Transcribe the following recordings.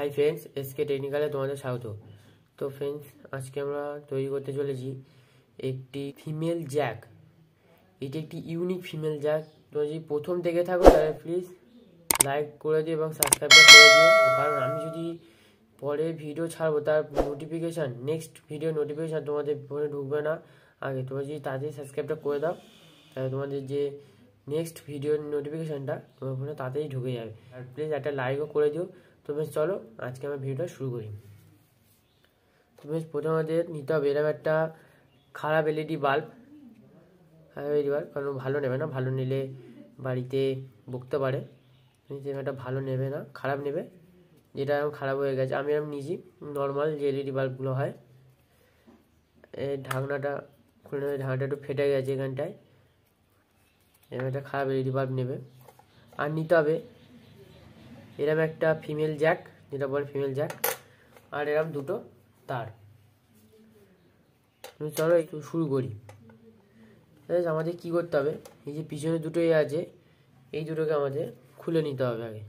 Hi friends, SK টেকনিক্যালে তোমাদের স্বাগত। তো ফ্রেন্ডস, আজকে আমরা তৈরি করতে চলেছি একটি ফিমেল জ্যাক। এটি একটি ইউনিক ফিমেল জ্যাক। তোমরা যদি প্রথম দেখে থাকো তাহলে প্লিজ লাইক করে দিও এবং সাবস্ক্রাইবটা করে দিও, কারণ আমি যদি পরে ভিডিও ছাড়বো তার নোটিফিকেশান, নেক্সট ভিডিও নোটিফিকেশান তোমাদের ফোনে ঢুকবে না। আগে তোমরা যদি তাড়াতাড়ি সাবস্ক্রাইবটা করে দাও তাহলে তোমাদের যে নেক্সট ভিডিওর নোটিফিকেশানটা তোমার ফোনে তাড়াতাড়ি ঢুকে যাবে। আর প্লিজ একটা লাইকও করে দিও। তো বেশ চলো আজকে আমরা ভিডিওটা শুরু করি। তো বেশ প্রথমে আমাদের নিতে হবে এরকম একটা খারাপ এলইডি বাল্ব। কারণ ভালো নেবে না, ভালো নিলে বাড়িতে বকতে পারে। একটা ভালো নেবে না, খারাপ নেবে, যেটা এরকম খারাপ হয়ে গেছে। আমি এরকম নিয়েছি নর্মাল যে এলইডি বাল্বগুলো হয়। এই ঢাকনাটা খুলে নেবে, ঢাকনাটা একটু ফেটে গেছে এখানটায়। এরকম একটা খারাপ এলইডি বাল্ব নেবে। আর নিতে হবে এরকম একটা ফিমেল জ্যাক, যেটা বলে ফিমেল জ্যাক, আর এরকম দুটো তার। চলো একটু শুরু করি। আমাদের কি করতে হবে, এই যে পিছনে দুটোই আছে এই দুটোকে আমাদের খুলে নিতে হবে আগে।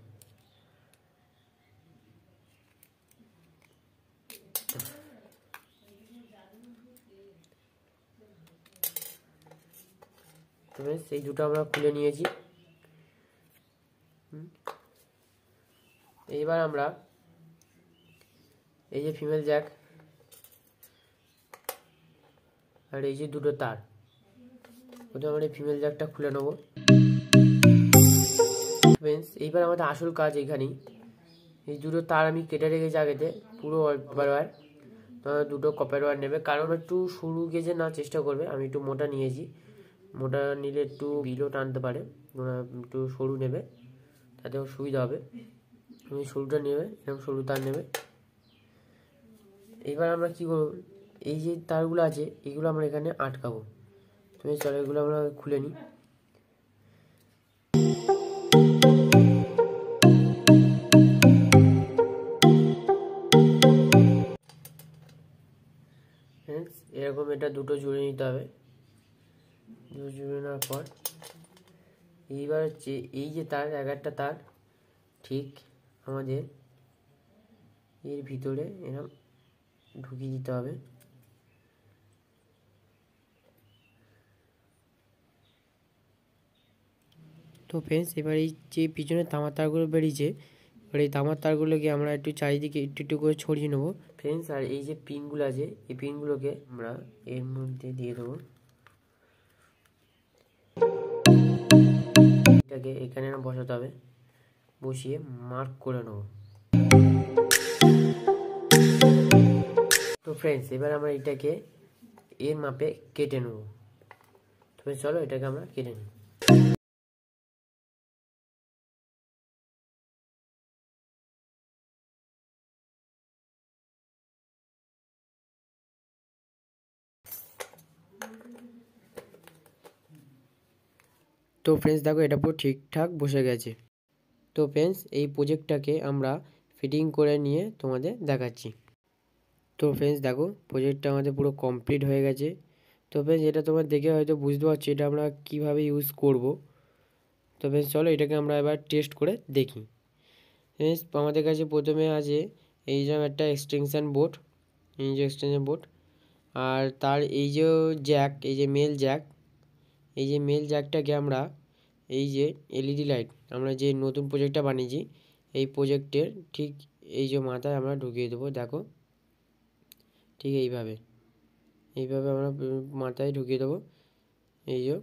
তো বেশ এই দুটো আমরা খুলে নিয়েছি। এইবার আমরা এই যে ফিমেল জ্যাক আর এই যে দুটো তার, প্রথমে আমরা এই ফিমেল জ্যাকটা খুলে নেব। এইবার আমাদের আসল কাজ এখানেই। এই দুটো তার আমি কেটে রেখেছি আগেতে, পুরো কপার ওয়্যার। দুটো কপার ওয়্যার নেবে, কারণ একটু সরু গেজে নেওয়ার চেষ্টা করবে। আমি একটু মোটা নিয়েছি, মোটা নিলে একটু বিলও টানতে পারে। একটু সরু নেবে, তাতেও সুবিধা হবে। তুমি সরুটা নেবে, এরকম সরু তার নেবে। এইবার আমরা কি করব, এই যে তারগুলো আছে এগুলো আমরা এখানে আটকাবো। তুমি চলো এগুলো আমরা খুলে নিই। এরকম এটা দুটো জুড়ে নিতে হবে। দুটো জুড়ে নেওয়ার পর এইবার হচ্ছে এই যে তার এক একটা তার ঠিক আমাদের এর ভিতরে এরকম ঢুকিয়ে দিতে হবে। তো ফ্রেন্ডস, এবার এই যে পিছনে তামার তারগুলো বেরিয়েছে, এবার এই তামার তারগুলোকে আমরা একটু চারিদিকে একটু একটু করে ছড়িয়ে নেবো ফ্রেন্ডস। আর এই যে পিনগুলো আছে এই পিনগুলোকে আমরা এর মধ্যে দিয়ে দেবো। এটাকে এখানে বসাতে হবে, বসিয়ে মার্ক করে নেব। তো ফ্রেন্ডস, এবার আমরা এটাকে এর মাপে কেটে নেব। তবে চলো এটাকে আমরা কেটে নিই। তো ফ্রেন্ডস দেখো, এটা পুরো ঠিকঠাক বসে গেছে। তো ফ্রেন্ডস, এই প্রজেক্টটাকে আমরা ফিটিং করে নিয়ে তোমাদের দেখাচ্ছি। তো ফ্রেন্ডস দেখো, প্রজেক্টটা আমাদের পুরো কমপ্লিট হয়ে গেছে। তো ফ্রেন্ডস, এটা তোমরা দেখে হয়তো বুঝতে পারছো এটা আমরা কিভাবে ইউজ করব। তো ফ্রেন্ডস চলো এটাকে আমরা এবার টেস্ট করে দেখি। ফ্রেন্ডস, আমাদের কাছে প্রথমে আছে এই যে একটা এক্সটেনশন বোর্ড, এই যে এক্সটেনশন বোর্ড, আর তার এই যে জ্যাক, এই যে মেল জ্যাক, এই যে মেল জ্যাকটাকে আমরা এই যে এলইডি লাইট আমরা যে নতুন প্রজেক্টটা বানিয়েছি এই প্রজেক্টের ঠিক এই যে মাথায় আমরা ঢুকিয়ে দেবো। দেখো ঠিক এইভাবে আমরা মাথায় ঢুকিয়ে দেবো। এই যে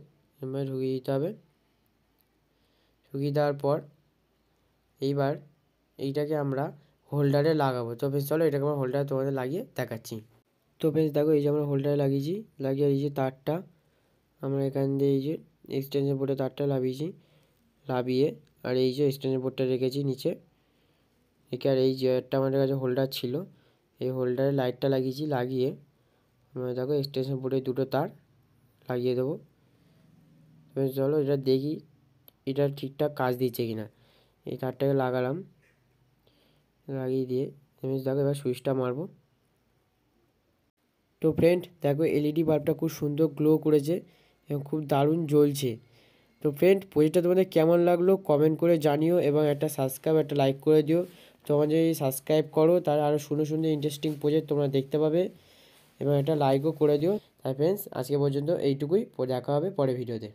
এবার ঢুকিয়ে দিতে হবে। ঢুকিয়ে দেওয়ার পর এইবার এইটাকে আমরা হোল্ডারে লাগাবো। তো বেশ চলো এটাকে আমরা হোল্ডারে তোমাদের লাগিয়ে দেখাচ্ছি। তো বেশ দেখো, এই যে আমরা হোল্ডারে লাগিয়েছি, লাগিয়ে এই যে তারটা আমরা এখান দিয়ে এই যে এক্সটেনশন বোর্ডে তারটা লাভিয়ে আর এই যে এক্সটেনশন বোর্ডটা রেখেছি নিচে রেখে, আর এই যে একটা আমাদের কাছে হোল্ডার ছিল, এই হোল্ডারে লাইটটা লাগিয়েছি, লাগিয়ে আমরা দেখো এক্সটেনশন বোর্ডে দুটো তার লাগিয়ে দেবো। চলো এটা দেখি এটা ঠিকঠাক কাজ দিচ্ছে কিনা। এই তারটাকে লাগালাম, লাগিয়ে দিয়ে দেখো এবার সুইচটা মারবো। তো ফ্রেন্ড দেখো, এলইডি বাল্বটা খুব সুন্দর গ্লো করেছে এবং খুব দারুণ জ্বলছে। তো ফ্রেন্ড, প্রজেক্টটা তোমাদের কেমন লাগলো কমেন্ট করে জানিও এবং একটা সাবস্ক্রাইব একটা লাইক করে দিও। তোমরা যদি সাবস্ক্রাইব করো তার আরও সুন্দর সুন্দর ইন্টারেস্টিং প্রজেক্ট তোমরা দেখতে পাবে এবং একটা লাইকও করে দিও। তাই ফ্রেন্ডস আজকে পর্যন্ত এইটুকুই, দেখা হবে পরের ভিডিওতে।